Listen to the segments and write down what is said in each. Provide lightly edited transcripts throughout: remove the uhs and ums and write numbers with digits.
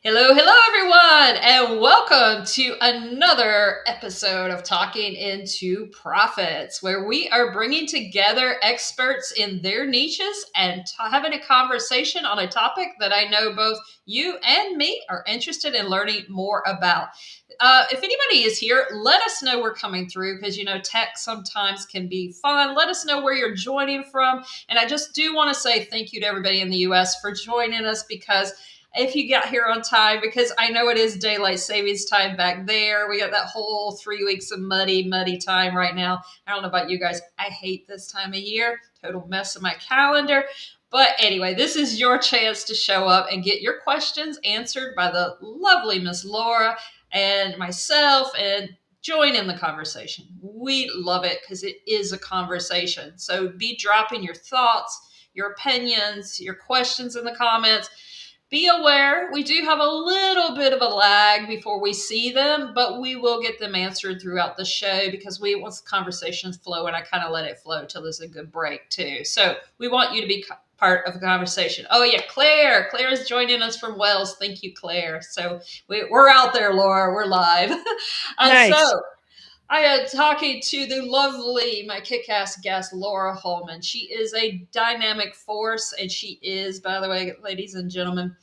Hello, hello, everyone, and welcome to another episode of Talking into Profits, where we are bringing together experts in their niches and having a conversation on a topic that I know both you and me are interested in learning more about. If anybody is here, let us know we're coming through because tech sometimes can be fun. Let us know where you're joining from. And I just do want to say thank you to everybody in the US for joining us because if you got here on time, because I know it is daylight savings time back there. We got that whole 3 weeks of muddy time right now. I don't know about you guys. I hate this time of year. Total mess of my calendar. But anyway, this is your chance to show up and get your questions answered by the lovely Miss Laura and myself and join in the conversation. We love it because it is a conversation. So be dropping your thoughts, your opinions, your questions in the comments. Be aware, we do have a little bit of a lag before we see them, but we will get them answered throughout the show because once the conversations flow, and I kind of let it flow till there's a good break too. So we want you to be part of the conversation. Oh yeah, Claire is joining us from Wales. Thank you, Claire. So we're out there, Laura. We're live. Nice. So I am talking to the lovely, my kick-ass guest, Laura Hulleman. She is a dynamic force, and she is, by the way, ladies and gentlemen,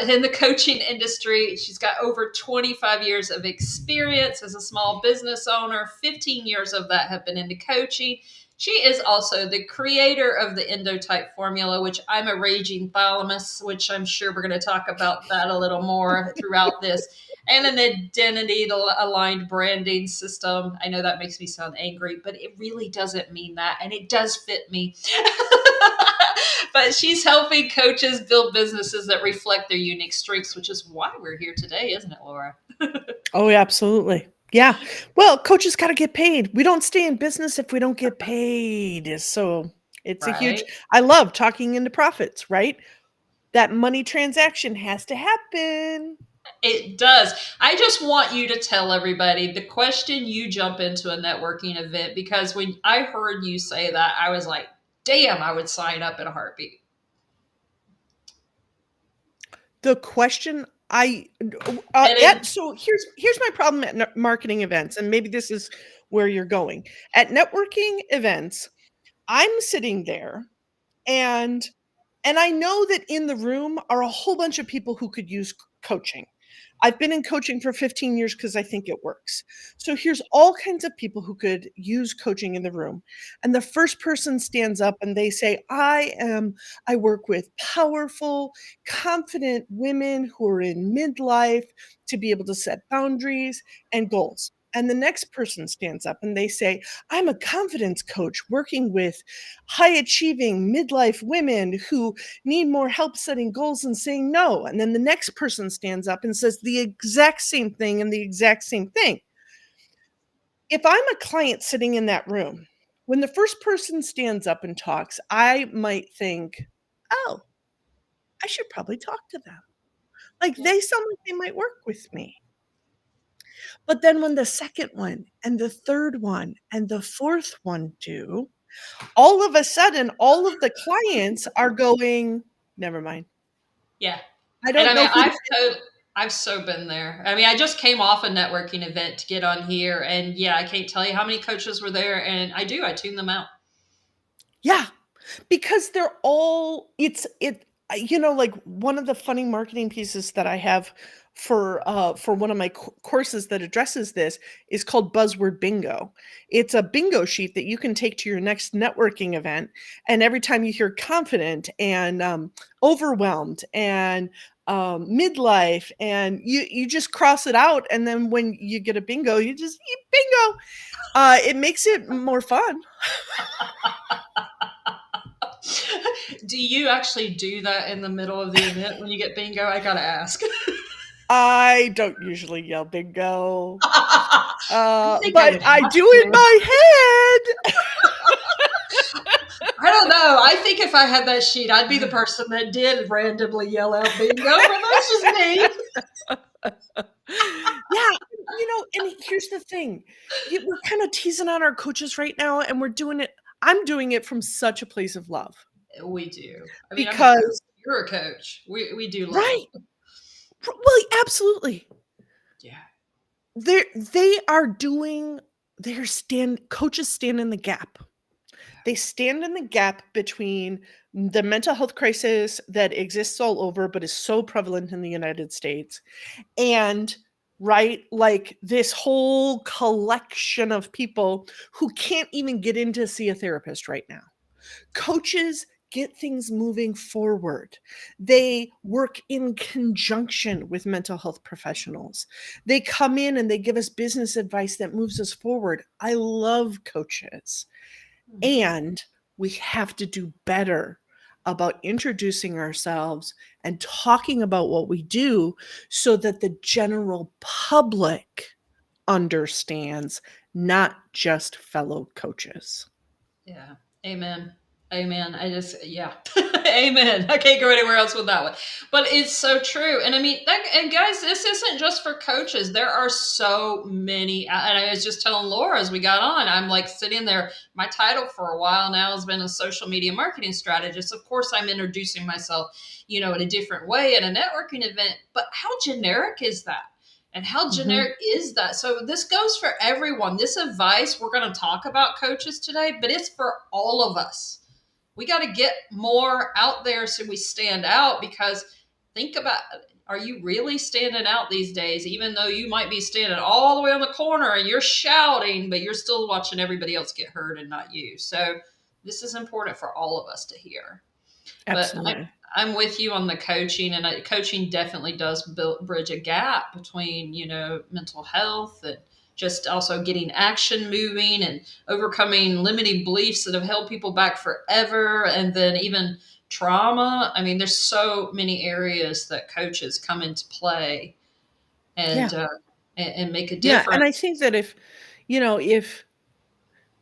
in the coaching industry. She's got over 25 years of experience as a small business owner. 15 years of that have been into coaching. She is also the creator of the Endotype formula, which I'm a raging thalamus, which I'm sure we're going to talk about that a little more throughout this, and an identity aligned branding system. I know that makes me sound angry, but it really doesn't mean that. And it does fit me. But she's helping coaches build businesses that reflect their unique strengths, which is why we're here today, isn't it, Laura? Oh, absolutely. Yeah. Well, coaches got to get paid. We don't stay in business if we don't get paid. So it's a huge, Right? I love talking into profits, right? That money transaction has to happen. It does. I just want you to tell everybody the question you jump into a networking event, because when I heard you say that, I was like, damn, I would sign up in a heartbeat. The question And it, so here's my problem at marketing events, and maybe this is where you're going. At networking events, I'm sitting there and I know that in the room are a whole bunch of people who could use coaching. I've been in coaching for 15 years because I think it works. So here's all kinds of people who could use coaching in the room. And the first person stands up and they say, I work with powerful, confident women who are in midlife to be able to set boundaries and goals. And the next person stands up and they say, I'm a confidence coach working with high achieving midlife women who need more help setting goals and saying no. And then the next person stands up and says the exact same thing and the exact same thing. If I'm a client sitting in that room, when the first person stands up and talks, I might think, oh, I should probably talk to them. Like they sound like they might work with me. But then when the second one and the third one and the fourth one do, all of a sudden, all of the clients are going, never mind. yeah. I And don't I mean, know who. I've so been there. I mean, I just came off a networking event to get on here, and yeah, I can't tell you how many coaches were there, and I tune them out. Yeah, because they're all like one of the funny marketing pieces that I have for one of my courses that addresses this is called Buzzword Bingo. It's a bingo sheet that you can take to your next networking event, and every time you hear confident and overwhelmed and midlife, and you just cross it out, and then when you get a bingo, you bingo. It makes it more fun. Do you actually do that in the middle of the event when you get bingo? I gotta ask. I don't usually yell bingo, I think I but would I have do in to. my head. I don't know. I think if I had that sheet, I'd be the person that did randomly yell out bingo, but that's just me. Yeah, and here's the thing. We're kind of teasing on our coaches right now, and I'm doing it from such a place of love We do. I mean, I'm a coach. because, You're a coach. We do love. right. Well, Absolutely. Yeah. They are doing they're stand coaches stand in the gap. They stand in the gap between the mental health crisis that exists all over but is so prevalent in the United States and right like this whole collection of people who can't even get in to see a therapist right now. Coaches get things moving forward. They work in conjunction with mental health professionals. They come in and they give us business advice that moves us forward. I love coaches. Mhm. And we have to do better about introducing ourselves and talking about what we do so that the general public understands, not just fellow coaches. Yeah. Amen. Amen. I just, yeah. Amen. I can't go anywhere else with that one. But it's so true. And I mean, and guys, this isn't just for coaches. There are so many. And I was just telling Laura as we got on, I'm like sitting there. My title for a while now has been a social media marketing strategist. Of course, I'm introducing myself, in a different way at a networking event. But how generic is that? And how Mhm. generic is that? So this goes for everyone. This advice, we're going to talk about coaches today, but it's for all of us. We got to get more out there so we stand out, because think about, are you really standing out these days? Even though you might be standing all the way on the corner and you're shouting, but you're still watching everybody else get hurt and not you. So this is important for all of us to hear. But Absolutely. I'm with you on the coaching, and coaching definitely does bridge a gap between mental health and just also getting action moving and overcoming limiting beliefs that have held people back forever, and then even trauma. I mean, there's so many areas that coaches come into play Yeah. and and make a Yeah, and I difference. think that if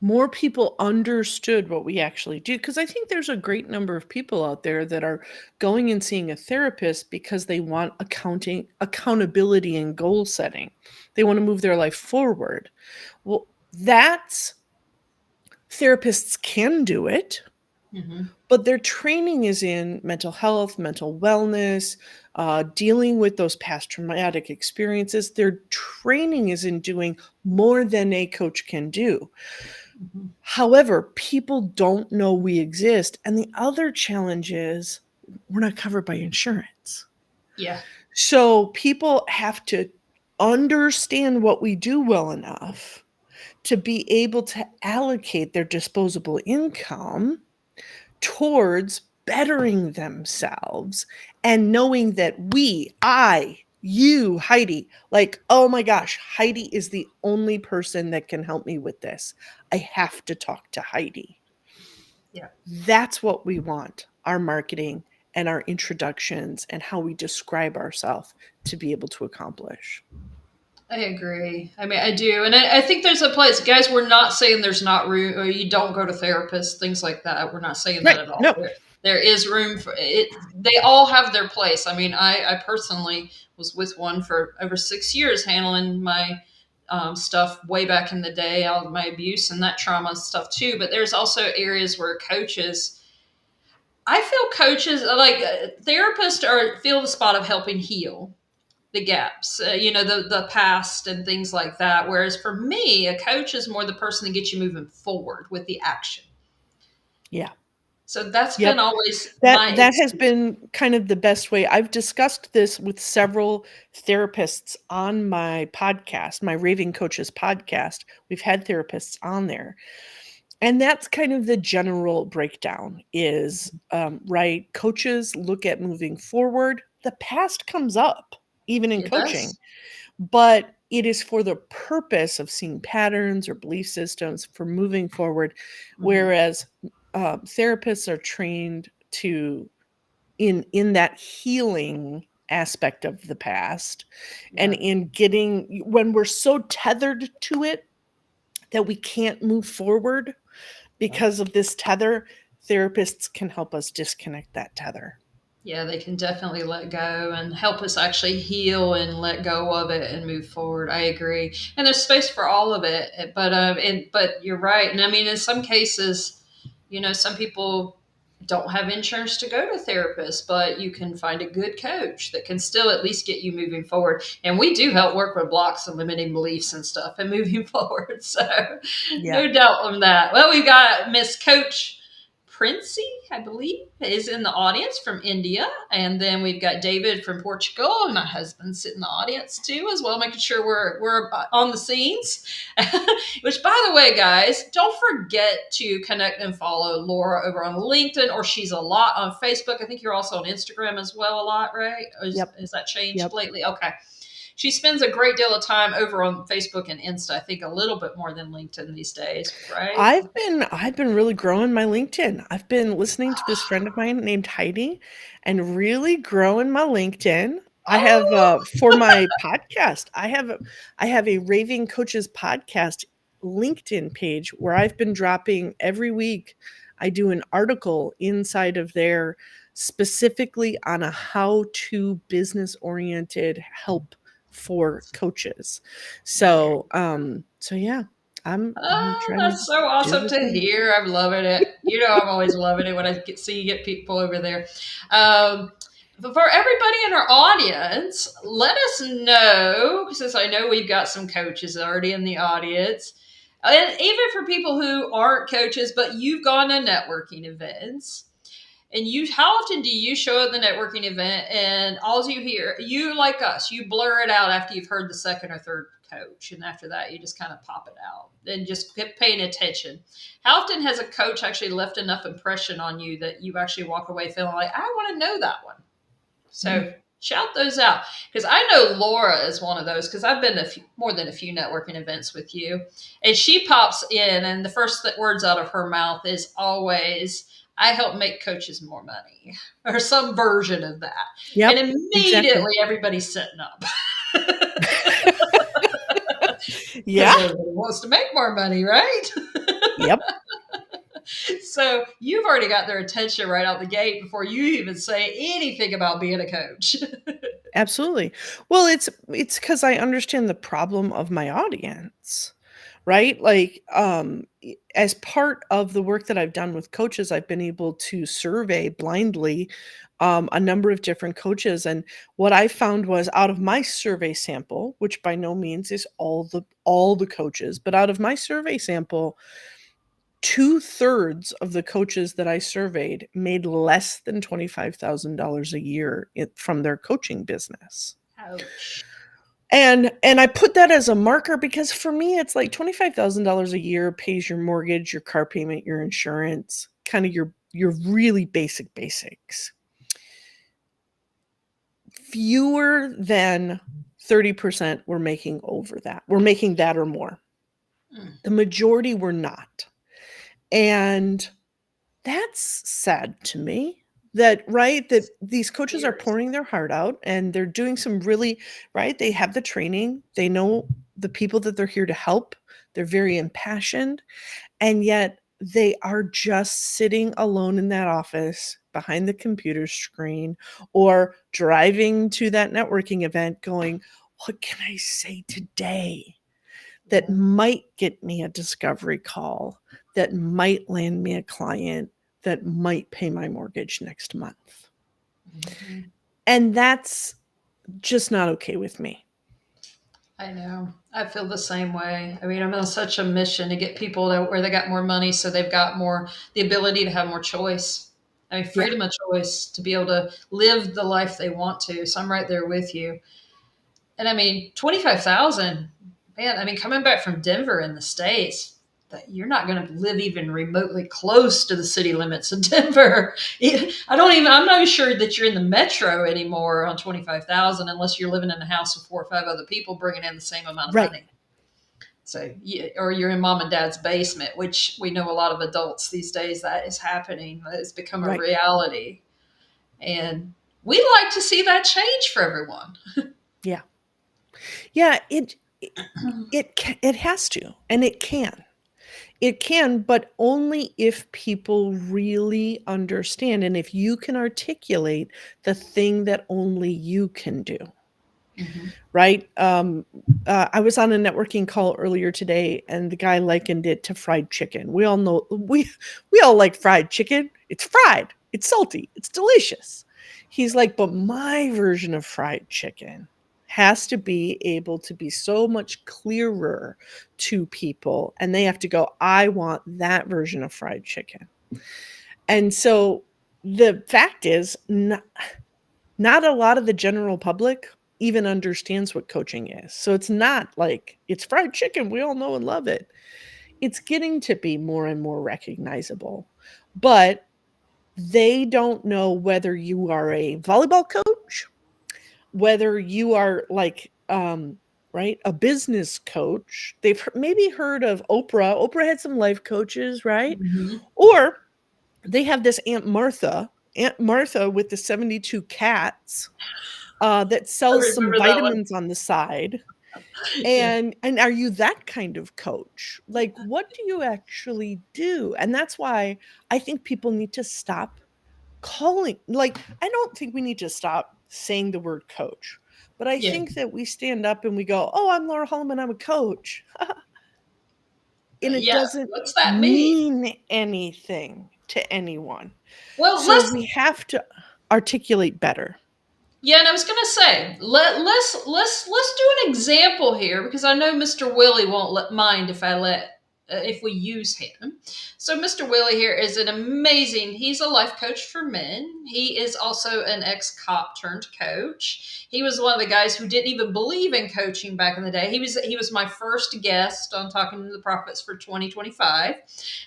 more people understood what we actually do, because I think there's a great number of people out there that are going and seeing a therapist because they want accountability and goal setting. They wanna move their life forward. Well, that's therapists can do it, Hmm. but their training is in mental health, mental wellness, dealing with those past traumatic experiences. Their training is in doing more than a coach can do. Hmm. However, people don't know we exist. And the other challenge is we're not covered by insurance. Yeah. So people have to understand what we do well enough to be able to allocate their disposable income towards bettering themselves and knowing that Heidi, like, oh my gosh, Heidi is the only person that can help me with this. I have to talk to Heidi. Yeah. That's what we want our marketing and our introductions and how we describe ourselves to be able to accomplish. I agree. I mean, I do, and I think there's a place, guys. We're not saying there's not room, or you don't go to therapists, things like that. We're not saying that Right. at all. No. There is room for it. They all have their place. I mean, I personally was with one for over 6 years, handling my stuff way back in the day, all of my abuse and that trauma stuff too. But there's also areas where coaches. I feel coaches like therapists are feel the spot of helping heal the gaps, the past and things like that. Whereas for me, a coach is more the person that gets you moving forward with the action. Yeah. So that's been Yep. always That my that has experience. been kind of the best way. I've discussed this with several therapists on my podcast, my Raving Coaches podcast. We've had therapists on there. And that's kind of the general breakdown is, right, coaches look at moving forward. The past comes up even in It coaching, does. but it is for the purpose of seeing patterns or belief systems for moving forward, Hmm. whereas, therapists are trained to in that healing aspect of the past and Yeah. in getting when we're so tethered to it that we can't move forward Yeah. because of this tether, therapists can help us disconnect that tether. Yeah, they can definitely let go and help us actually heal and let go of it and move forward. I agree, and there's space for all of it. But you're right, and I mean, in some cases, some people. don't have insurance to go to therapists, but you can find a good coach that can still at least get you moving forward. And we do help work with blocks and limiting beliefs and stuff and moving forward. So Yeah. no doubt on that. Well, we've got Miss Coach Princey, I believe, is in the audience from India. And then we've got David from Portugal, and my husband's sitting in the audience too, as well, making sure we're on the scenes. Which, by the way, guys, don't forget to connect and follow Laura over on LinkedIn, or she's a lot on Facebook. I think you're also on Instagram as well, a lot, right? Yep. Is that changed Yep. lately? Okay. She spends a great deal of time over on Facebook and Insta. I think a little bit more than LinkedIn these days, right? I've been really growing my LinkedIn. I've been listening to this friend of mine named Heidi and really growing my LinkedIn. I have Oh, for my podcast, I have a Raving Coaches podcast LinkedIn page where I've been dropping every week. I do an article inside of there specifically on a how-to business oriented help for coaches. there. So yeah, I'm Oh, trying to that's so do awesome the to thing. hear. I'm loving it. You know, I'm always loving it when see you get people over there. Um, but for everybody in our audience, let us know, since I know we've got some coaches already in the audience, and even for people who aren't coaches, but you've gone to networking events. And how often do you show at the networking event and all you hear, you like us, you blur it out after you've heard the second or third coach. And after that, you just kind of pop it out and just keep paying attention. How often has a coach actually left enough impression on you that you actually walk away feeling like, I want to know that one? Mm. So shout those out, because I know Laura is one of those, because I've been to more than a few networking events with you, and she pops in and the first words out of her mouth is always, I help make coaches more money, or some version of that. And Yep, exactly. immediately everybody's setting up. Yeah, Because everybody wants to make more money, right? yep, So you've already got their attention right out the gate before you even say anything about being a coach. absolutely. Well, it's because I understand the problem of my audience, right? Like, as part of the work that I've done with coaches, I've been able to survey blindly, a number of different coaches, and what I found was out of my survey sample, which by no means is all the coaches, but out of my survey sample, 2/3 of the coaches that I surveyed made less than $25,000 a year from their coaching business. Ouch. And I put that as a marker because for me, it's like $25,000 a year pays your mortgage, your car payment, your insurance, kind of your really basics. Fewer than 30% were making over that. We're making that or more. Mm. The majority were not. And that's sad to me that, right, that these coaches are Very. pouring their heart out and they're doing some really, right, they have the training, they know the people that they're here to help, they're very impassioned, and yet they are just sitting alone in that office behind the computer screen or driving to that networking event going, what can I say today that Yeah. might get me a discovery call, that might land me a client, that might pay my mortgage next month? Mhm. And that's just not okay with me. I know. I feel the same way. I mean, I'm on such a mission to get people to where they got more money, so they've got more the ability to have more choice. I mean, Yeah, freedom of choice to be able to live the life they want to. So I'm right there with you. And I mean, 25,000, man, I mean, coming back from Denver in the States, that you're not going to live even remotely close to the city limits of Denver. I'm not even sure that you're in the metro anymore on 25,000 unless you're living in a house with 4 or 5 other people bringing in the same amount of right, money. So, or you're in mom and dad's basement, which we know a lot of adults these days that is happening. That has become a right. reality. And we like to see that change for everyone. Yeah. Yeah, it has to, and it can. It can, but only if people really understand and if you can articulate the thing that only you can do. Mm-hmm. Right? I was on a networking call earlier today, and the guy likened it to fried chicken. We all know we all like fried chicken. It's fried, it's salty, it's delicious. He's like, but my version of fried chicken has to be able to be so much clearer to people. And they have to go, I want that version of fried chicken. And so the fact is, not a lot of the general public even understands what coaching is. So it's not like it's fried chicken. We all know and love it. It's getting to be more and more recognizable. But they don't know whether you are a volleyball coach, whether you are like right, a business coach. They've maybe heard of Oprah. Oprah had some life coaches, right? Mhm. Or they have this Aunt Martha with the 72 cats that I sells some remember that one. vitamins on the side. Yeah. And are you that kind of coach? Like, what do you actually do? And that's why I think people need to stop calling, like, I don't think we need to stop saying the word coach, but I Yeah. think that we stand up and we go, oh, I'm Laura Hulleman, I'm a coach. And it Yeah. doesn't What's that mean? mean anything to anyone. Well, So let's we have to articulate better. Yeah, and I was gonna say let's do an example here because I know Mr. Willie won't mind if I let if we use him. So Mr. Willie here is an amazing. He's a life coach for men. He is also an ex-cop turned coach. He was one of the guys who didn't even believe in coaching back in the day. He was my first guest on Talking to the Prophets for 2025.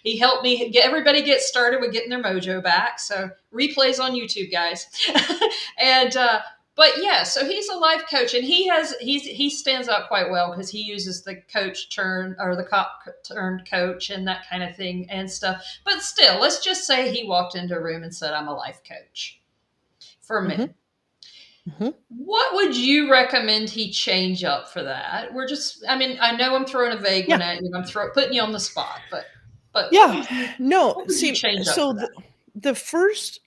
He helped me get everybody get started with getting their mojo back. So replays on YouTube, guys. and but yeah, so he's a life coach, and he stands out quite well because he uses the coach turn or the cop turned coach and that kind of thing and stuff. But still, let's just say he walked into a room and said, "I'm a life coach for Mhm, men." mhm. What would you recommend he change up for that? I mean, I know I'm throwing a vague Yeah, one at you. Putting you on the spot, but yeah. No, what would you see, change up so for that? the first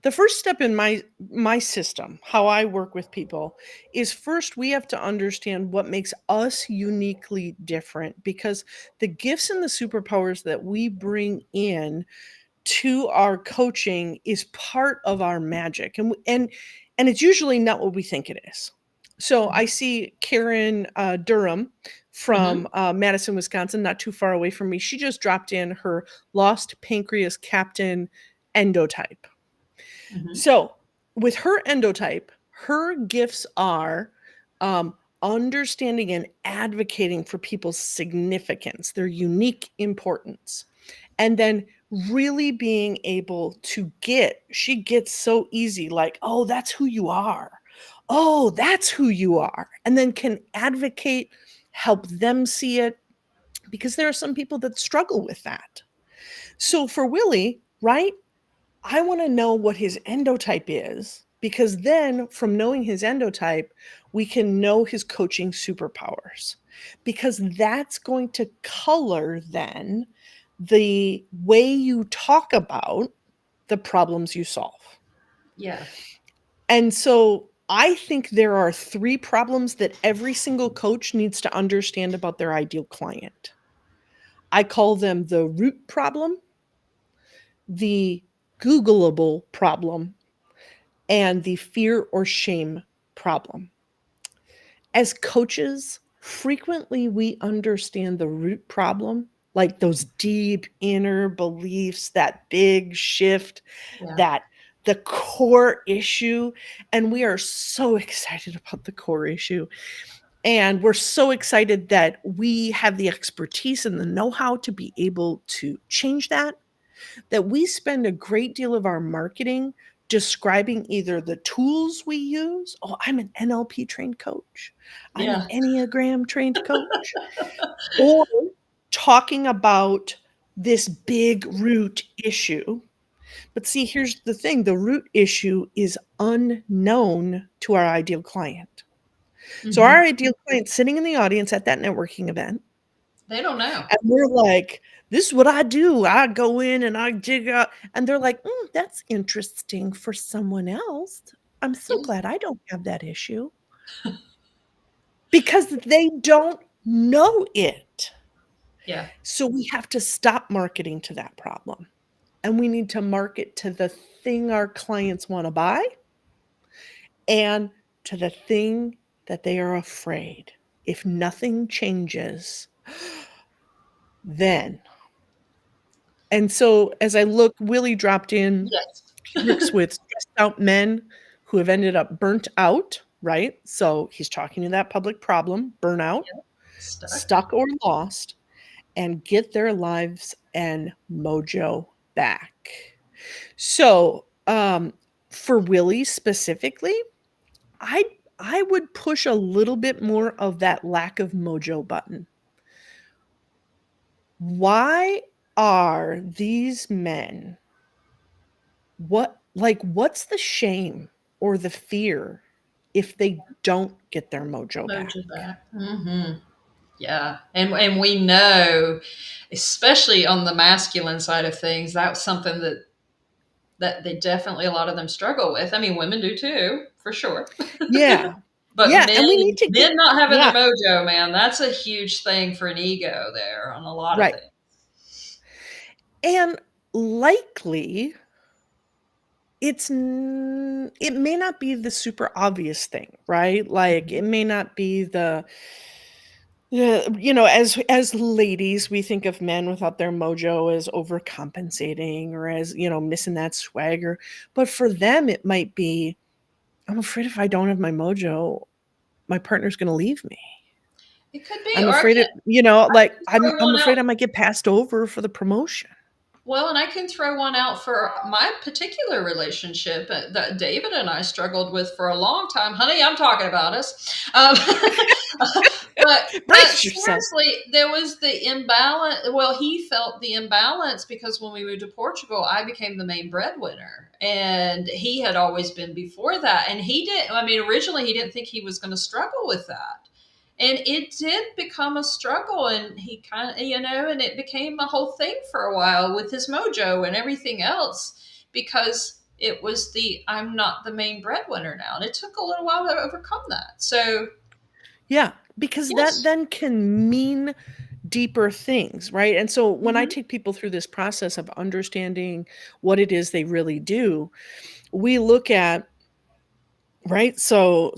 the first step in my system, how I work with people, is first we have to understand what makes us uniquely different, because the gifts and the superpowers that we bring in to our coaching is part of our magic, and it's usually not what we think it is. So I see Karen Durham Mm-hmm. from Madison, Wisconsin, not too far away from me. She just dropped in her lost pancreas captain endotype. Mm-hmm. So with her endotype, her gifts are understanding and advocating for people's significance, their unique importance, and then really being able to she gets so easy, like, oh, that's who you are. Oh, that's who you are. And then can advocate, help them see it, because there are some people that struggle with that. So for Willie, right? I want to know what his endotype is, because then from knowing his endotype, we can know his coaching superpowers, because that's going to color then the way you talk about the problems you solve. Yeah. And so I think there are three problems that every single coach needs to understand about their ideal client. I call them the root problem, the Googleable problem, and the fear or shame problem. As coaches, frequently we understand the root problem, like those deep inner beliefs, that big shift, Yeah. that the core issue. And we are so excited about the core issue. And we're so excited that we have the expertise and the know how to be able to change that, that we spend a great deal of our marketing describing either the tools we use. Oh, I'm an NLP trained coach. I'm an Yeah. Enneagram trained coach. Or talking about this big root issue. But see, here's the thing, the root issue is unknown to our ideal client. So our Mm-hmm. ideal client sitting in the audience at that networking event, They don't know. and we're like, this is what I do. I go in and I dig up. And they're like, that's interesting for someone else. I'm so glad I don't have that issue, because they don't know it. Yeah. So we have to stop marketing to that problem. and we need to market to the thing our clients want to buy and to the thing that they are afraid. If nothing changes, then. And so as I look, Willie dropped in, Yes. he works with stressed out men who have ended up burnt out, right? So he's talking to that public problem, burnout, Yeah. Stuck. stuck or lost, and get their lives and mojo back. So, for Willie specifically, I I would push a little bit more of that lack of mojo button. Why are these men what's the shame or the fear if they don't get their mojo back? Mojo back. Yeah, and we know, especially on the masculine side of things, that's something that they definitely a lot of them struggle with. I mean, women do too, for sure. Yeah. But Yeah, and we need to get men not having their yeah, mojo, man, that's a huge thing for an ego there on a lot of right. things. And likely it may not be the super obvious thing, right? Like it Mhm. may not be the yeah, as ladies, we think of men without their mojo as overcompensating or as, missing that swagger. But for them, it might be, I'm afraid if I don't have my mojo, my partner's going to leave me. It could be, I'm or afraid I like can I'm throw I'm one afraid out. I might get passed over for the promotion. Well, and I can throw one out for my particular relationship that David and I struggled with for a long time. Honey, I'm talking about us. But Brace yourself. seriously, there was the imbalance. Well, he felt the imbalance because when we moved to Portugal, I became the main breadwinner, and he had always been before that. And he didn't. I mean, originally he didn't think he was going to struggle with that, and it did become a struggle, and he kind of, and it became a whole thing for a while with his mojo and everything else because it was the I'm not the main breadwinner now, and it took a little while to overcome that. So Yeah, because that yes. then can mean deeper things, right? And so when I Hmm. take people through this process of understanding what it is they really do, we look at, right? So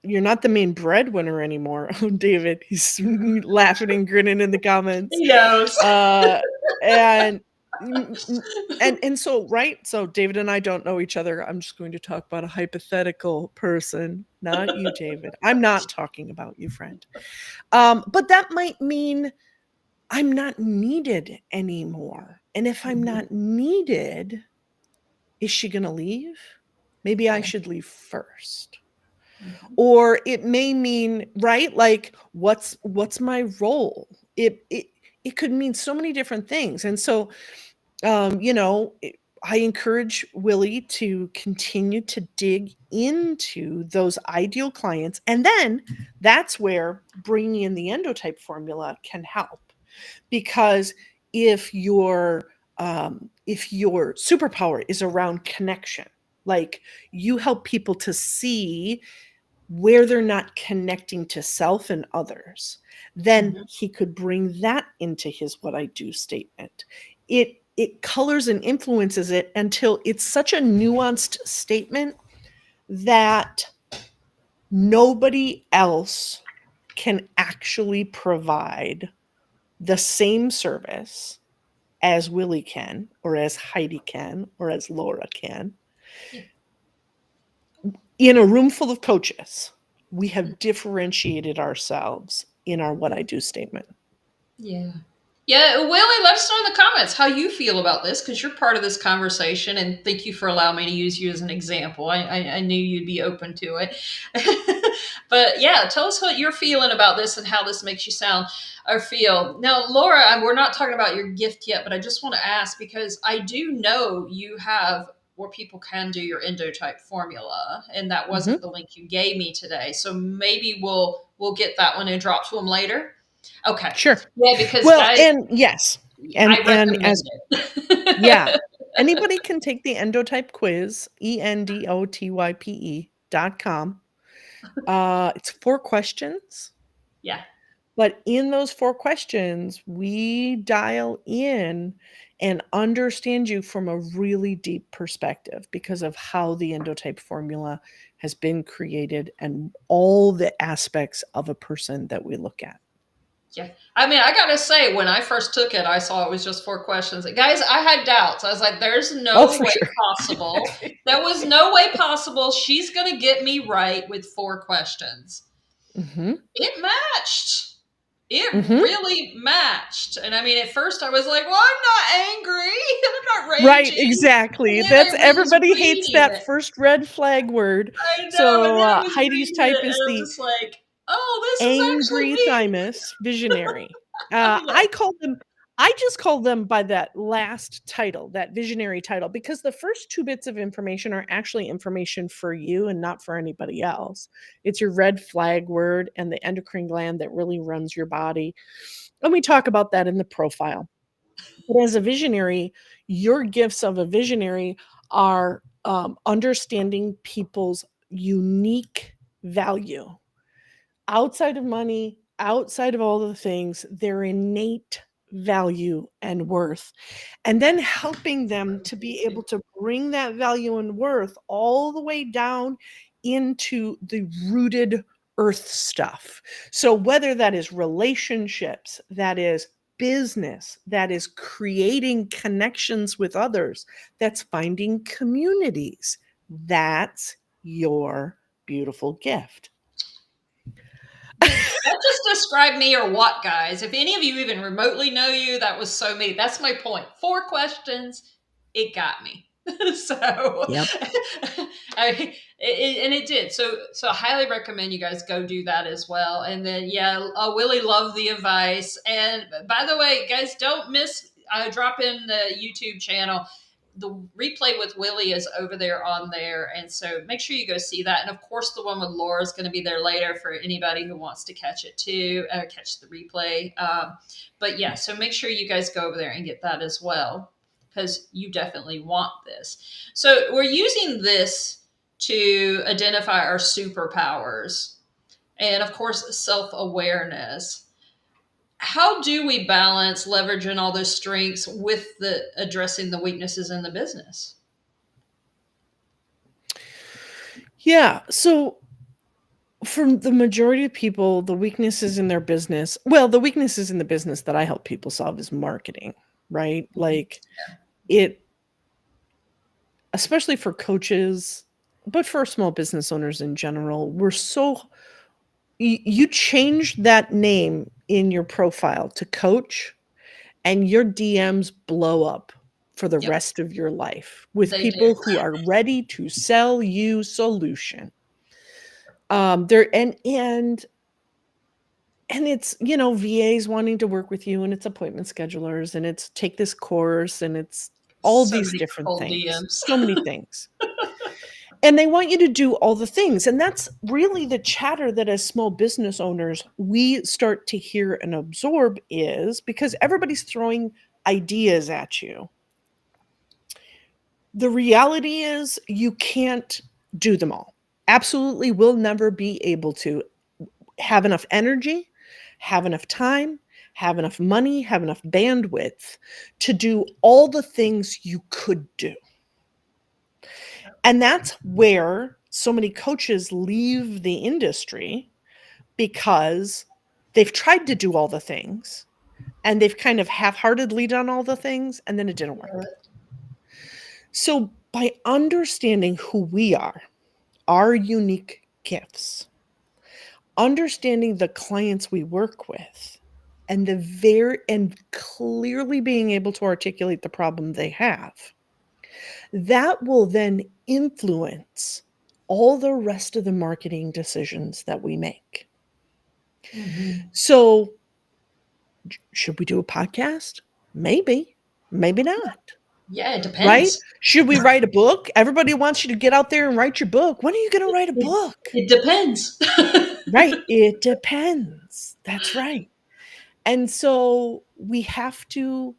you're not the main breadwinner anymore. Oh, David, he's laughing and grinning in the comments. He knows. Uh and mm, mm, and so right, so David and I don't know each other. I'm just going to talk about a hypothetical person, not you, David. I'm not talking about you, friend. But that might mean I'm not needed anymore. And if I'm Mhm. not needed, is she going to leave? Maybe I Yeah. should leave first. Mhm. Or it may mean, right? Like what's my role? It could mean so many different things. And so I encourage Willie to continue to dig into those ideal clients. And then that's where bringing in the endotype formula can help. Because if your superpower is around connection, like you help people to see where they're not connecting to self and others, then Mhm. he could bring that into his what I do statement. It colors and influences it until it's such a nuanced statement that nobody else can actually provide the same service as Willie can, or as Heidi can, or as Laura can. Yeah. In a room full of coaches, we have differentiated ourselves in our what I do statement. Yeah. Yeah, Willie, let us know in the comments how you feel about this because you're part of this conversation, and thank you for allowing me to use you as an example. I knew you'd be open to it. But yeah, tell us what you're feeling about this and how this makes you sound or feel. Now, Laura, we're not talking about your gift yet, but I just want to ask because I do know you have where people can do your endotype formula, and that wasn't Mhm. the link you gave me today. So maybe we'll get that one and drop to them later. Okay. Sure. Yeah, because Well, guys, and yes, I and as recommend it. yeah, anybody can take the endotype quiz, endotype.com. It's 4 questions, Yeah. but in those 4 questions, we dial in and understand you from a really deep perspective because of how the endotype formula has been created and all the aspects of a person that we look at. Yeah. I mean, I gotta say, when I first took it, I saw it was just 4 questions. Guys, I had doubts. I was like, there's Oh, no for way sure. possible. There was no way possible she's gonna get me right with 4 questions. Mm-hmm. It matched. It Mm-hmm. really matched. And I mean, at first I was like, well, I'm not angry. I'm not Right, raging. exactly. And then That's I was everybody hates reading that it. first red flag word. I know. And So then I was Heidi's reading type it and is I'm the just like, oh, this is actually angry me. thymus visionary. I'm like, I just call them by that last title, that visionary title, because the first two bits of information are actually information for you and not for anybody else. It's your red flag word and the endocrine gland that really runs your body. And we talk about that in the profile. But as a visionary, your gifts of a visionary are understanding people's unique value outside of money, outside of all the things, their innate value and worth, and then helping them to be able to bring that value and worth all the way down into the rooted earth stuff. So, whether that is relationships, that is business, that is creating connections with others, that's finding communities, that's your beautiful gift. that just described me or what, guys? If any of you even remotely know you, that was so me. That's my point. 4 questions, it got me. So, Yep. and it did. So I highly recommend you guys go do that as well. And then, yeah, I really love the advice. And by the way, guys, don't miss. I drop in the YouTube channel. The replay with Willie is over there on there, and so make sure you go see that. And of course, the one with Laura is going to be there later for anybody who wants to catch it too, or catch the replay. But yeah, so make sure you guys go over there and get that as well, because you definitely want this. So we're using this to identify our superpowers, and of course, self-awareness. How do we balance leveraging all those strengths with the addressing the weaknesses in the business? Yeah. So for the majority of people, the weaknesses in their business, well, the weaknesses in the business that I help people solve is marketing, right? Like it, especially for coaches, but for small business owners in general, we're so, you change that name in your profile to coach and your DMs blow up for the Yep, rest of your life with they do. people who are ready to sell you solution. There and it's, VAs wanting to work with you and it's appointment schedulers and it's take this course and it's all So these many different cold things. DMs. So many things. And they want you to do all the things. And that's really the chatter that as small business owners we start to hear and absorb is because everybody's throwing ideas at you. The reality is you can't do them all. Absolutely will never be able to have enough energy, have enough time, have enough money, have enough bandwidth to do all the things you could do. And that's where so many coaches leave the industry because they've tried to do all the things and they've kind of half-heartedly done all the things and then it didn't work. So by understanding who we are, our unique gifts, understanding the clients we work with, and clearly being able to articulate the problem they have, that will then influence all the rest of the marketing decisions that we make. Mm-hmm. So, should we do a podcast? Maybe, maybe not. Yeah, it Right? depends. Should we write a book? Everybody wants you to get out there and write your book. When are you going to write a It, book? it depends. Right. It depends. That's right. And so we have to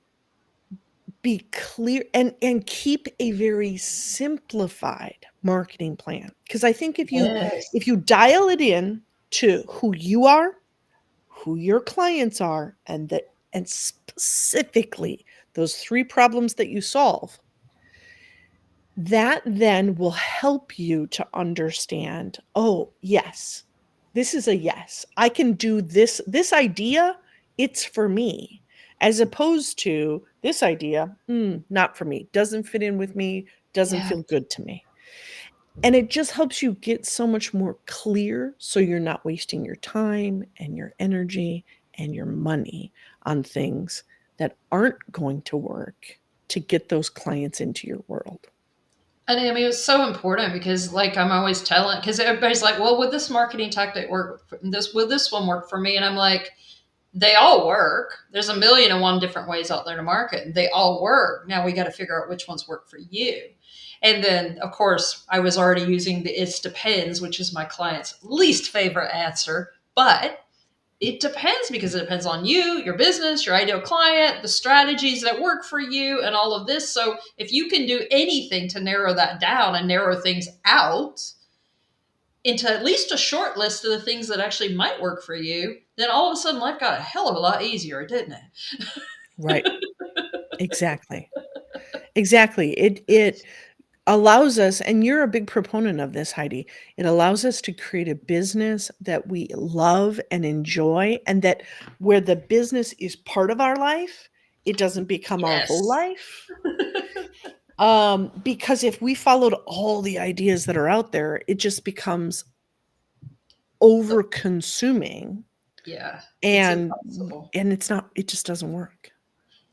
be clear and keep a very simplified marketing plan, because I think Yes. if you dial it in to who you are, who your clients are, and the and specifically those 3 problems that you solve, that then will help you to understand, "Oh, yes. This is a yes. I can do this idea, it's for me." As opposed to, "This idea, not for me. Doesn't fit in with me, doesn't Yeah. feel good to me." And it just helps you get so much more clear so you're not wasting your time and your energy and your money on things that aren't going to work to get those clients into your world. And I mean, it's so important because, like, I'm always telling, because everybody's like, "Well, would this marketing tactic work? Would this one work for me?" And I'm like, they all work. There's a million and one different ways out there to market, and they all work. Now we got to figure out which ones work for you. And then, of course, I was already using the "it depends," which is my client's least favorite answer, but it depends because it depends on you, your business, your ideal client, the strategies that work for you, and all of this. So if you can do anything to narrow that down and narrow things out into at least a short list of the things that actually might work for you, then all of a sudden life got a hell of a lot easier, didn't Right. Exactly. Exactly. It allows us, and you're a big proponent of this, Heidi. It allows us to create a business that we love and enjoy, and that where the business is part of our life, it doesn't become our whole Yes. life. Because if we followed all the ideas that are out there, it just becomes So, over consuming, yeah, it's and impossible. it's not, it just doesn't work.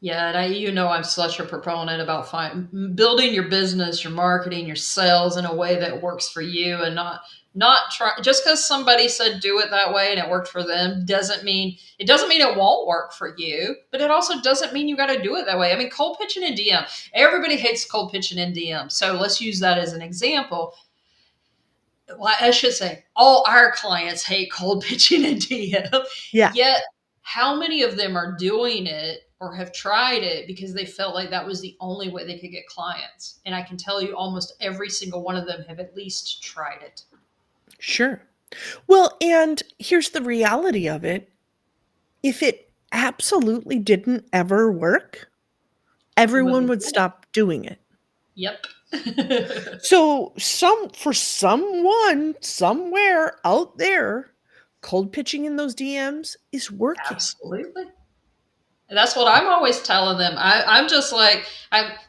Yeah, and I'm such a proponent about building your business, your marketing, your sales in a way that works for you, and not try just because somebody said do it that way and it worked for them doesn't mean it won't work for you, but it also doesn't mean you got to do it that way. I mean, cold pitching in DM, everybody hates cold pitching in DM, so let's use that as an example. Well, I should say all our clients hate cold pitching in DM. Yeah, Yet, how many of them are doing it or have tried it because they felt like that was the only way they could get clients? And I can tell you almost every single one of them have at least tried it. sure. Well, and here's the reality of it. If it absolutely didn't ever work, We wouldn't everyone be would doing it. stop doing it. Yep. So, for someone somewhere out there, cold pitching in those DMs is working. Absolutely. And that's what I'm always telling them. I'm just like,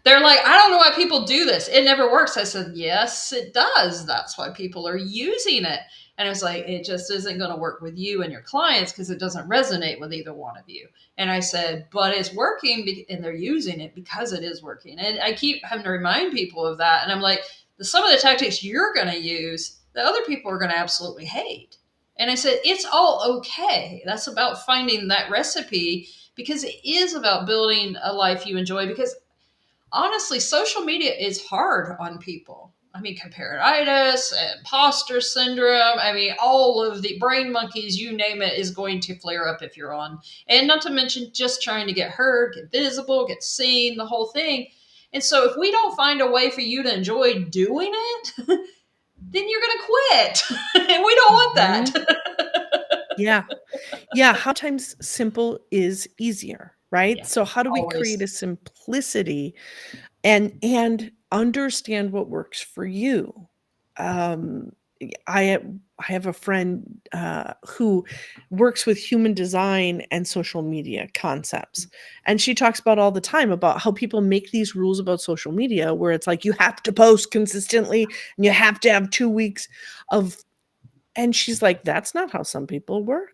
they're like, I don't know why people do this. It never works. I said, yes, it does. That's why people are using it. And it's like, it just isn't going to work with you and your clients because it doesn't resonate with either one of you. And I said, but it's working and they're using it because it is working. And I keep having to remind people of that. And I'm like, some of the tactics you're going to use, the other people are going to absolutely hate. And I said, it's all okay. That's about finding that recipe because it is about building a life you enjoy. Because honestly, social media is hard on people. I mean, comparatitis, imposter syndrome. I mean, all of the brain monkeys, you name it, is going to flare up if you're on. And not to mention just trying to get heard, get visible, get seen, the whole thing. And so if we don't find a way for you to enjoy doing it, then you're going to quit. And we don't want Mhm. that. Yeah. Yeah, how times simple is easier, right? Yeah, So how do we create always. a simplicity and understand what works for you? Um, I have a friend, who works with human design and social media concepts, and she talks about all the time about how people make these rules about social media where it's like, you have to post consistently, and you have to have 2 weeks of, and she's like, "That's not how some people work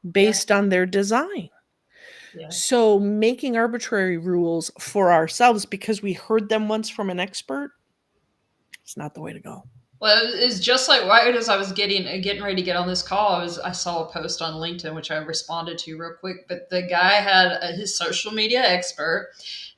Yeah, based on their design." yeah. So, making arbitrary rules for ourselves because we heard them once from an expert, it's not the way to go. Well, it's just like right as I was getting ready to get on this call, I saw a post on LinkedIn which I responded to real quick. But the guy had his social media expert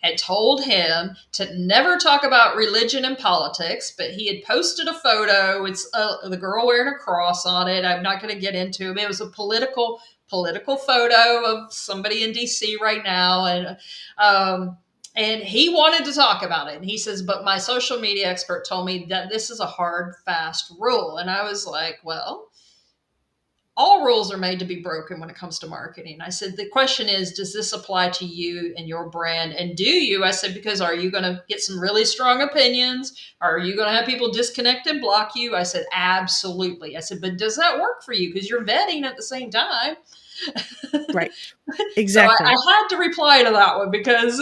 had told him to never talk about religion and politics, but he had posted a photo. It's the girl wearing a cross on it. I'm not going to get into it. It was a political photo of somebody in DC right now, um, and he wanted to talk about it. And he says, but my social media expert told me that this is a hard, fast rule. And I was like, well, all rules are made to be broken when it comes to marketing. I said, the question is, does this apply to you and your brand? And do you? I said, because are you going to get some really strong opinions? Are you going to have people disconnect and block you? I said, absolutely. I said, but does that work for you? Because you're vetting at the same time. Right. So I Exactly. had to reply to that one because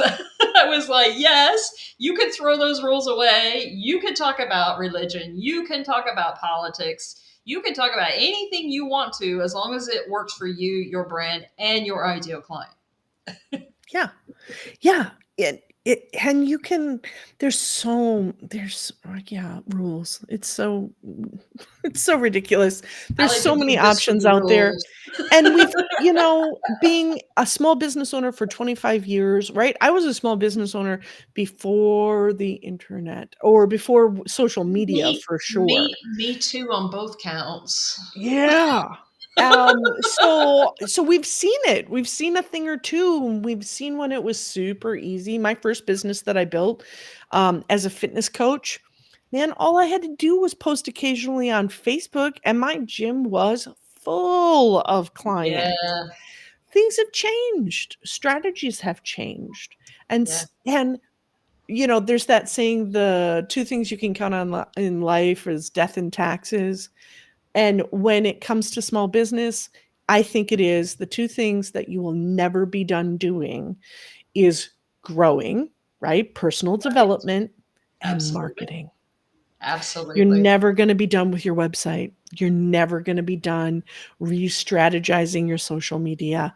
I was like, yes, you could throw those rules away. You can talk about religion. You can talk about politics. You can talk about anything you want to as long as it works for you, your brand, and your ideal client. Yeah. Yeah. And you can there's like, yeah, rules. It's so ridiculous. I There's like to so do many this for options the out there. rules. And we've, being a small business owner for 25 years, right? I was a small business owner before the internet or before social media Me, for sure. me too on both counts. Yeah. So we've seen it. We've seen a thing or two. We've seen when it was super easy. My first business that I built, as a fitness coach, man, all I had to do was post occasionally on Facebook, and my gym was full of clients. Yeah, Things have changed. Strategies have changed. yeah, And there's that saying, the two things you can count on in life is death and taxes. And when it comes to small business, I think it is the two things that you will never be done doing is growing, right? Personal right. development and Absolutely. marketing. You're Absolutely. never going to be done with your website. You're never going to be done re-strategizing your social media.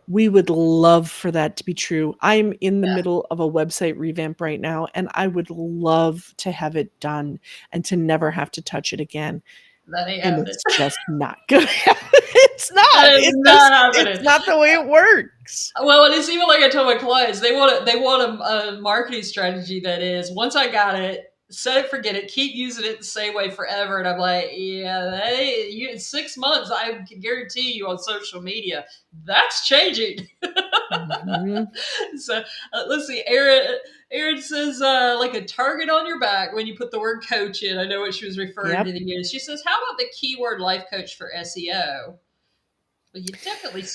We would love for that to be true. I'm in the Yeah, middle of a website revamp right now, and I would love to have it done and to never have to touch it again. that ain't And happening. it's just not gonna happen. It's not. That is not It's happening. not the way it works. Well, and it's even like I tell my clients, they want a marketing strategy that is, once I got it, set it, forget it, keep using it the same way forever. And I'm like, yeah, in 6 months, I can guarantee you on social media, that's changing. Mhm. So let's see, Aaron says like a target on your back when you put the word coach in. I know what she was referring to Yep. the use. She says, how about the keyword life coach for SEO? Well, you definitely,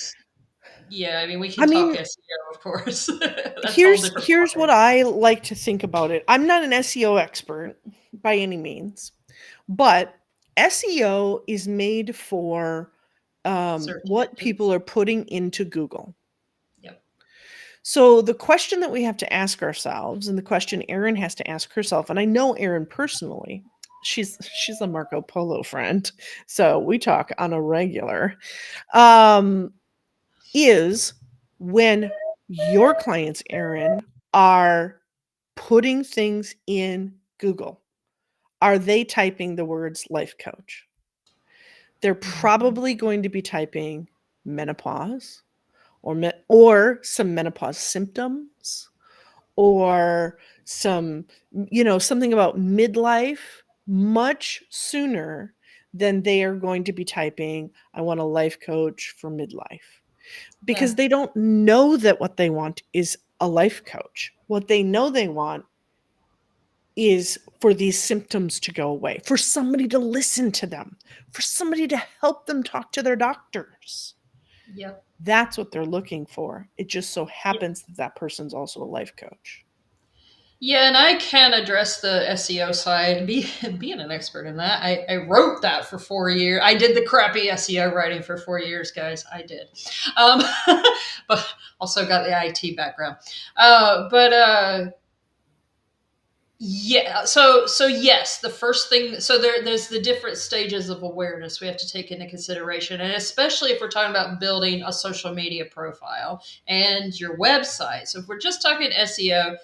yeah, I mean, we I can talk mean, SEO, of course. That's a whole here's different here's what ballgame. I like to think about it. I'm not an SEO expert by any means, but SEO is made for Search what engines. people are putting into Google. Yep. So the question that we have to ask ourselves, and the question Erin has to ask herself, and I know Erin personally, she's a Marco Polo friend, so we talk on a regular, um, is when your clients, Erin, are putting things in Google, are they typing the words life coach? They're Mhm. probably going to be typing menopause or some menopause symptoms or something about midlife much sooner than they are going to be typing, I want a life coach for midlife, because Yeah. they don't know that what they want is a life coach. What they know they want is for these symptoms to go away, for somebody to listen to them, for somebody to help them talk to their doctors. Yep. That's what they're looking for. It just so Yep. happens that that person's also a life coach. Yeah, and I can address the SEO side. Being an expert in that, I wrote that for 4 years. I did the crappy SEO writing for 4 years, guys. I did, um, but also got the IT background. But Yeah. So yes, the first thing. So there's the different stages of awareness we have to take into consideration, and especially if we're talking about building a social media profile and your website. So if we're just talking SEO,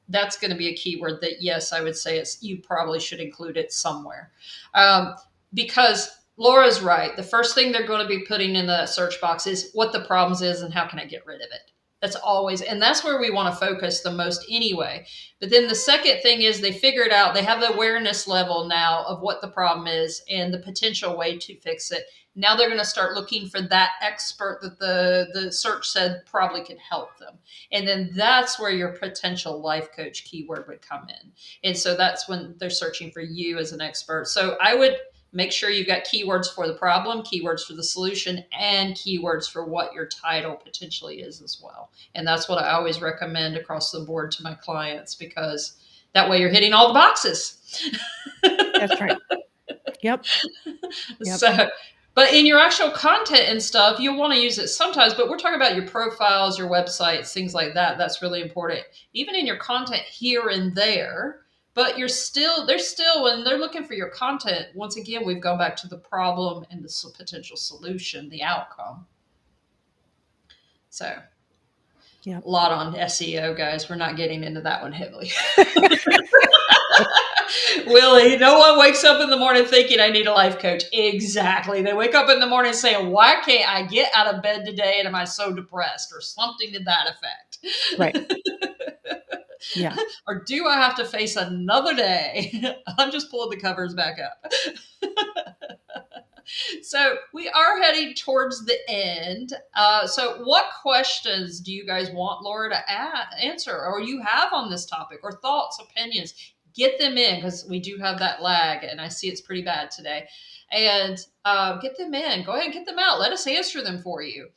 that's going to be a keyword that, yes, I would say you probably should include it somewhere, um, because Laura's right. The first thing they're going to be putting in the search box is what the problems is and how can I get rid of it. That's always, and that's where we want to focus the most anyway. But then the second thing is they figured out, they have the awareness level now of what the problem is and the potential way to fix it. Now they're going to start looking for that expert that the search said probably could help them. And then that's where your potential life coach keyword would come in. And so that's when they're searching for you as an expert. So I would make sure you've got keywords for the problem, keywords for the solution, and keywords for what your title potentially is as well. And that's what I always recommend across the board to my clients, because that way you're hitting all the boxes. That's right. Yep. Yep. So, but in your actual content and stuff, you'll want to use it sometimes, but we're talking about your profiles, your websites, things like that. That's really important. Even in your content here and there, but they're still, when they're looking for your content, once again, we've gone back to the problem and the potential solution, the outcome. So, Yep. a lot on SEO, guys. We're not getting into that one heavily. Willie, no one wakes up in the morning thinking I need a life coach. Exactly. They wake up in the morning saying, why can't I get out of bed today? And am I so depressed or something to that effect? Right. Yeah. Or do I have to face another day? I'm just pulling the covers back up. So we are heading towards the end. So what questions do you guys want Laura to answer, or you have on this topic, or thoughts, opinions? Get them in, because we do have that lag, and I see it's pretty bad today. And get them in. Go ahead and get them out. Let us answer them for you.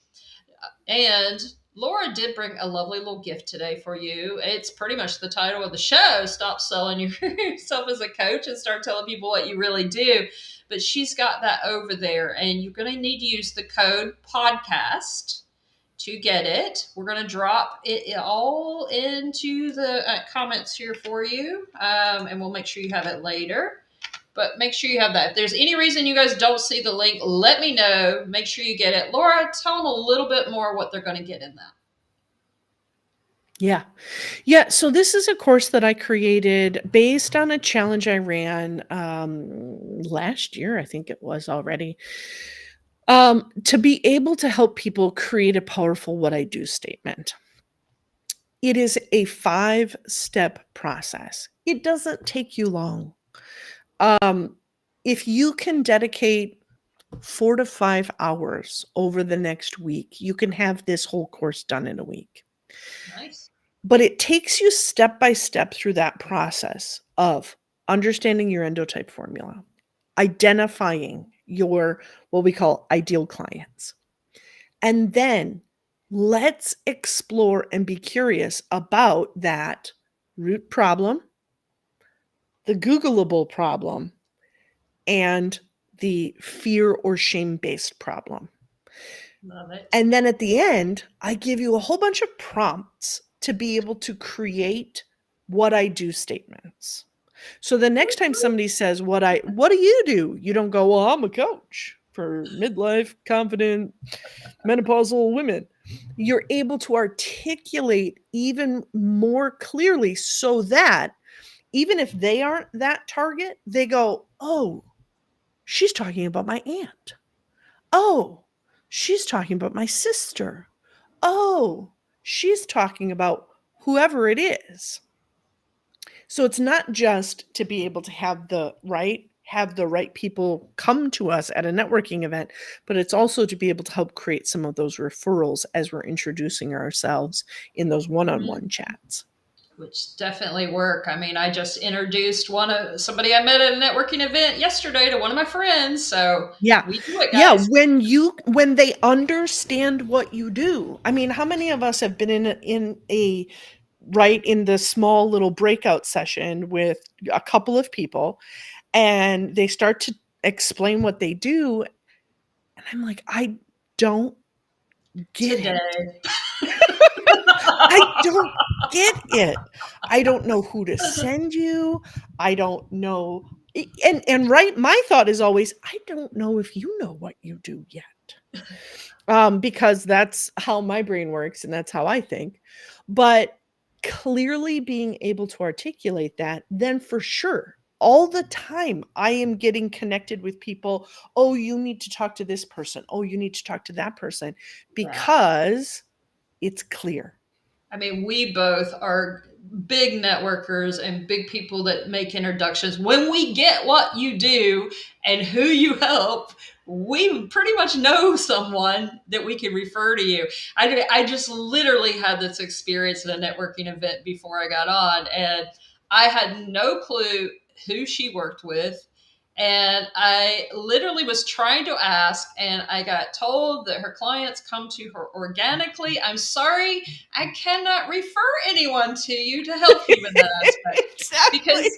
And Laura did bring a lovely little gift today for you. It's pretty much the title of the show, Stop Selling Yourself as a Coach and Start Telling People What You Really Do. But she's got that over there, and you're going to need to use the code podcast to get it. We're going to drop it all into the comments here for you, and we'll make sure you have it later. But make sure you have that. If there's any reason you guys don't see the link, let me know. Make sure you get it. Laura, tell them a little bit more what they're going to get in that. Yeah. Yeah. So this is a course that I created based on a challenge I ran last year, I think it was already, to be able to help people create a powerful what I do statement. It is a 5-step process. It doesn't take you long. If you can dedicate 4 to 5 hours over the next week, you can have this whole course done in a week. Nice. But it takes you step by step through that process of understanding your endotype formula, identifying your what we call ideal clients. And then let's explore and be curious about that root problem, the Googleable problem, and the fear or shame-based problem. Love it. And then at the end, I give you a whole bunch of prompts to be able to create what I do statements. So the next time somebody says, what do you do? You don't go, well, I'm a coach for midlife, confident, menopausal women. You're able to articulate even more clearly so that even if they aren't that target, they go, oh, she's talking about my aunt. Oh, she's talking about my sister. Oh, she's talking about whoever it is. So it's not just to be able to have the right people come to us at a networking event, but it's also to be able to help create some of those referrals as we're introducing ourselves in those one-on-one chats. Which definitely work. I mean, I just introduced somebody I met at a networking event yesterday to one of my friends. So yeah, we do it, guys. Yeah, when they understand what you do. I mean, how many of us have been in the small little breakout session with a couple of people, and they start to explain what they do, and I'm like, I don't get it. I don't get it. I don't know who to send you. I don't know. And right, my thought is always, I don't know if you know what you do yet. Because that's how my brain works and that's how I think. But clearly being able to articulate that, then for sure, all the time I am getting connected with people. Oh, you need to talk to this person. Oh, you need to talk to that person, because it's clear. I mean, we both are big networkers and big people that make introductions. When we get what you do and who you help, we pretty much know someone that we can refer to you. I just literally had this experience at a networking event before I got on, and I had no clue who she worked with. And I literally was trying to ask, and I got told that her clients come to her organically. I'm sorry, I cannot refer anyone to you to help you in that aspect Exactly. because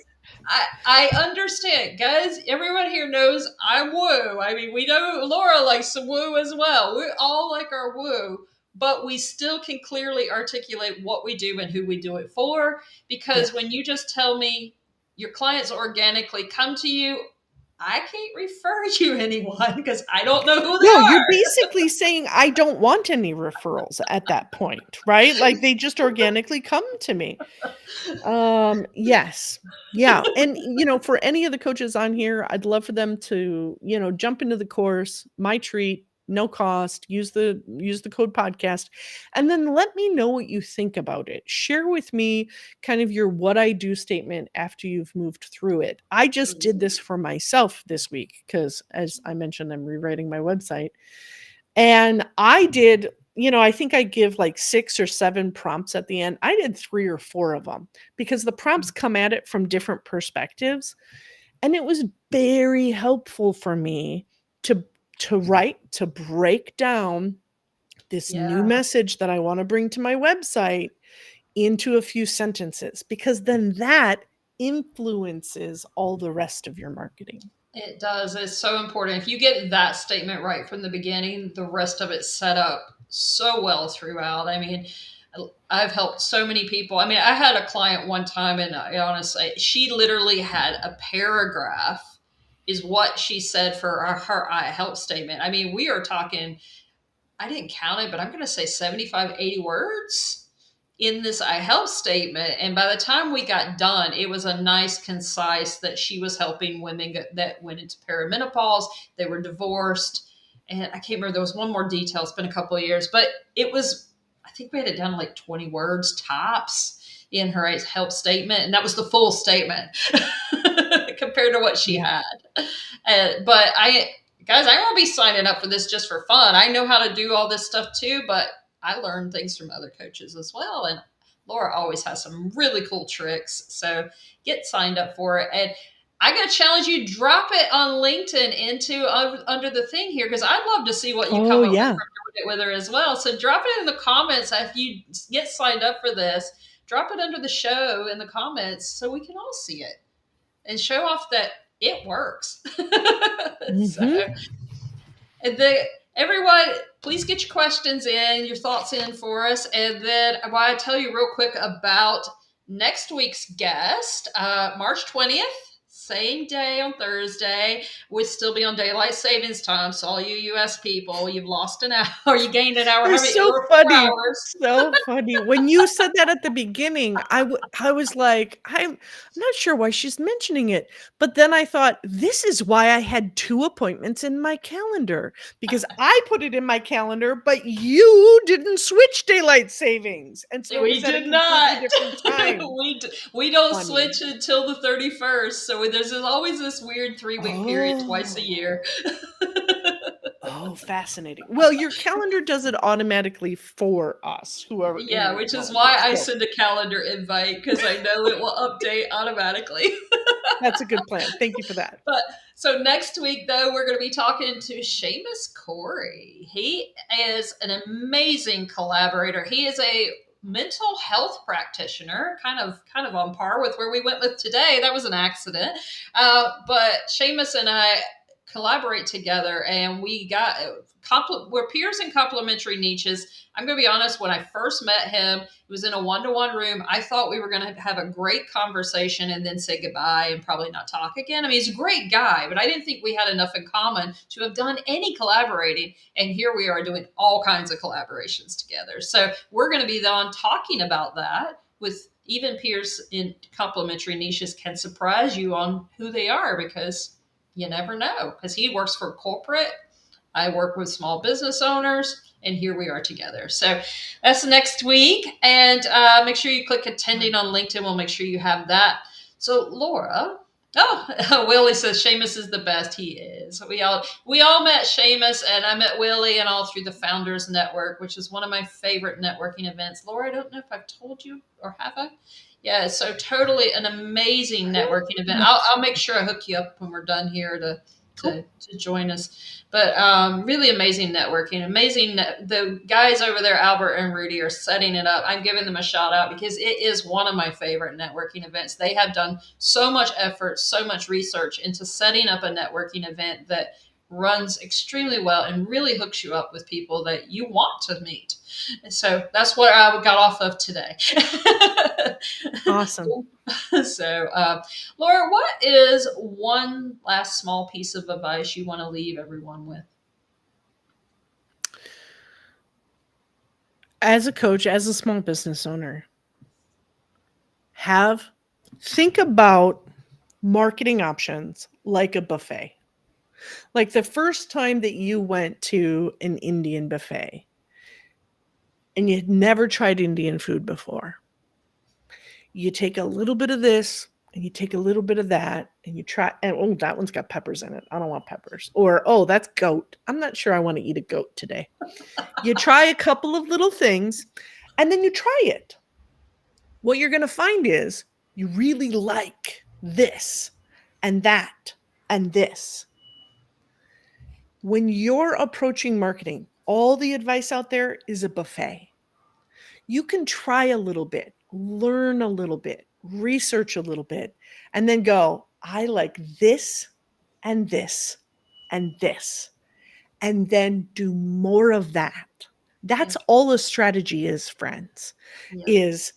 I understand, guys. Everyone here knows I'm woo. I mean, we know Laura likes some woo as well. We all like our woo, but we still can clearly articulate what we do and who we do it for. Yeah. Because when you just tell me your clients organically come to you, I can't refer you anyone because I don't know who they No, you're are. basically saying I don't want any referrals at that point, right? Like they just organically come to me. Yes. Yeah. And for any of the coaches on here, I'd love for them to, jump into the course, my treat, no cost, use the code podcast, and then let me know what you think about it. Share with me kind of your what I do statement after you've moved through it. I just did this for myself this week because as I mentioned, I'm rewriting my website. And I did, I think I give like 6 or 7 prompts at the end. I did 3 or 4 of them because the prompts come at it from different perspectives. And it was very helpful for me to to break down this new Yeah, message that I want to bring to my website into a few sentences because then that influences all the rest of your marketing. it does. It's so important. If you get that statement right from the beginning, the rest of it's set up so well throughout. I mean, I've helped so many people. I mean, I had a client one time, and I honestly, she literally had a paragraph, is what she said for her I help statement. I mean, we are talking, I didn't count it, but I'm going to say 75, 80 words in this I help statement. And by the time we got done, it was a nice, concise that she was helping women that went into perimenopause. They were divorced. And I can't remember, there was one more detail. It's been a couple of years, but it was, I think we had it down to like 20 words tops in her help statement. And that was the full statement compared to what she Yeah. had. But guys, I won't be signing up for this just for fun. I know how to do all this stuff too, but I learned things from other coaches as well. And Laura always has some really cool tricks. So get signed up for it. And I got to challenge you, drop it on LinkedIn into under the thing here, because I'd love to see what you Oh, come up with yeah. from doing it with her as well. So drop it in the comments if you get signed up for this. Drop it under the show in the comments so we can all see it and show off that it works. So, Mhm. and the everyone, please get your questions in, your thoughts in for us, and then I want to tell you real quick about next week's guest, March 20th. Same day on Thursday. We'll still be on daylight savings time. So all you US people, you've lost an hour, you gained an hour, They're how many, so or 4 funny. hours. So funny. When you said that at the beginning, I was like, I'm not sure why she's mentioning it. But then I thought, this is why I had 2 appointments in my calendar because I put it in my calendar, but you didn't switch daylight savings. And so it We was at a did not. completely different time. We don't Funny. switch until the 31st. So there's always this weird 3 week period twice a Oh. year. Oh, fascinating. Well, your calendar does it automatically for us who are in Yeah, your which is calendar. why I So send a calendar invite because I know it will update automatically. that's a good plan. Thank you for that. But so next week, though, we're going to be talking to Seamus Corey. He is an amazing collaborator. He is a mental health practitioner, kind of on par with where we went with today. That was an accident, but Seamus and I collaborate together, and we're peers in complementary niches. I'm going to be honest. When I first met him, it was in a one-to-one room. I thought we were going to have a great conversation and then say goodbye and probably not talk again. I mean, he's a great guy, but I didn't think we had enough in common to have done any collaborating. And here we are doing all kinds of collaborations together. So we're going to be on talking about that with even peers in complementary niches can surprise you on who they are because you never know. Because he works for corporate, I work with small business owners, and here we are together. So that's next week. And make sure you click attending on LinkedIn. We'll make sure you have that. So, Laura, Oh, Willie says Seamus is the best. He is. We all met Seamus, and I met Willie, and all through the Founders Network, which is one of my favorite networking events. Laura, I don't know if I've told you or have I. Yeah, so totally an amazing networking event. I'll make sure I hook you up when we're done here to Cool. to join us. But really amazing networking, amazing. The guys over there, Albert and Rudy, are setting it up. I'm giving them a shout out because it is one of my favorite networking events. They have done so much effort, so much research into setting up a networking event that runs extremely well and really hooks you up with people that you want to meet. And so that's what I got off of today. Awesome. So, Laura, what is one last small piece of advice you want to leave everyone with? As a coach, as a small business owner, think about marketing options like a buffet. Like the first time that you went to an Indian buffet and you had never tried Indian food before, you take a little bit of this and you take a little bit of that and you try, and oh, that one's got peppers in it. I don't want peppers. Or, oh, that's goat. I'm not sure I want to eat a goat today. You try a couple of little things and then you try it. What you're going to find is you really like this and that and this. When you're approaching marketing, all the advice out there is a buffet. You can try a little bit, learn a little bit, research a little bit, and then go, I like this and this and this, and then do more of that. Yeah, That's all a strategy is, friends, yeah, is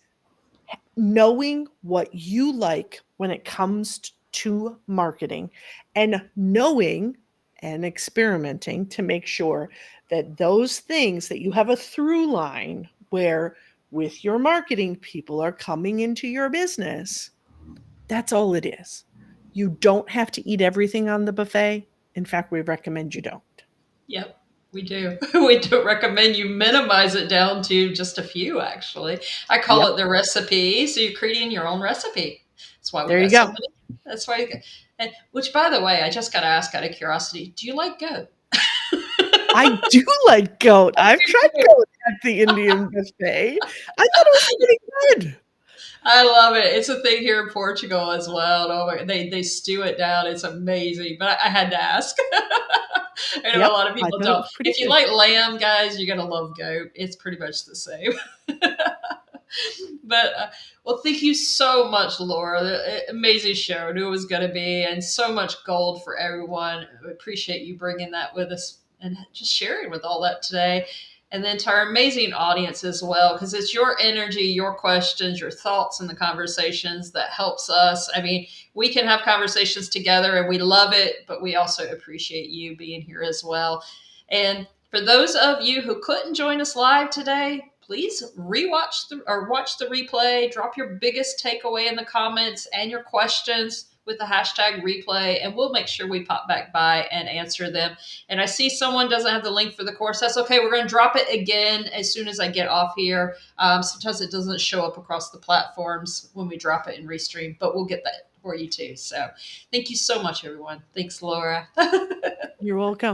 knowing what you like when it comes to marketing and knowing and experimenting to make sure that those things that you have a through line where with your marketing people are coming into your business. That's all it is. You don't have to eat everything on the buffet. In fact, we recommend you don't. yep. We do. We do recommend you minimize it down to just a few, actually. I call Yep. it the recipe. So you're creating your own recipe. That's why we There you got so go. many. That's why, and which, by the way, I just got to ask out of curiosity, do you like goat? I do like goat. I I've do tried too. goat at the Indian buffet. I thought it was pretty good. I love it. It's a thing here in Portugal as well. And oh my, they stew it down. It's amazing. But I had to ask. I know a Yep, lot of I people thought it don't. was pretty If you good. like lamb, guys, you're gonna love goat. It's pretty much the same. But well, thank you so much, Laura. Amazing show. I knew it was going to be, and so much gold for everyone. I appreciate you bringing that with us and just sharing with all that today. And then to our amazing audience as well, because it's your energy, your questions, your thoughts, and the conversations that helps us. I mean, we can have conversations together, and we love it, but we also appreciate you being here as well. And for those of you who couldn't join us live today, please rewatch or watch the replay. Drop your biggest takeaway in the comments and your questions with the hashtag replay, and we'll make sure we pop back by and answer them. And I see someone doesn't have the link for the course. That's okay. We're going to drop it again as soon as I get off here. Sometimes it doesn't show up across the platforms when we drop it in Restream, but we'll get that for you too. So thank you so much, everyone. Thanks, Laura. You're welcome.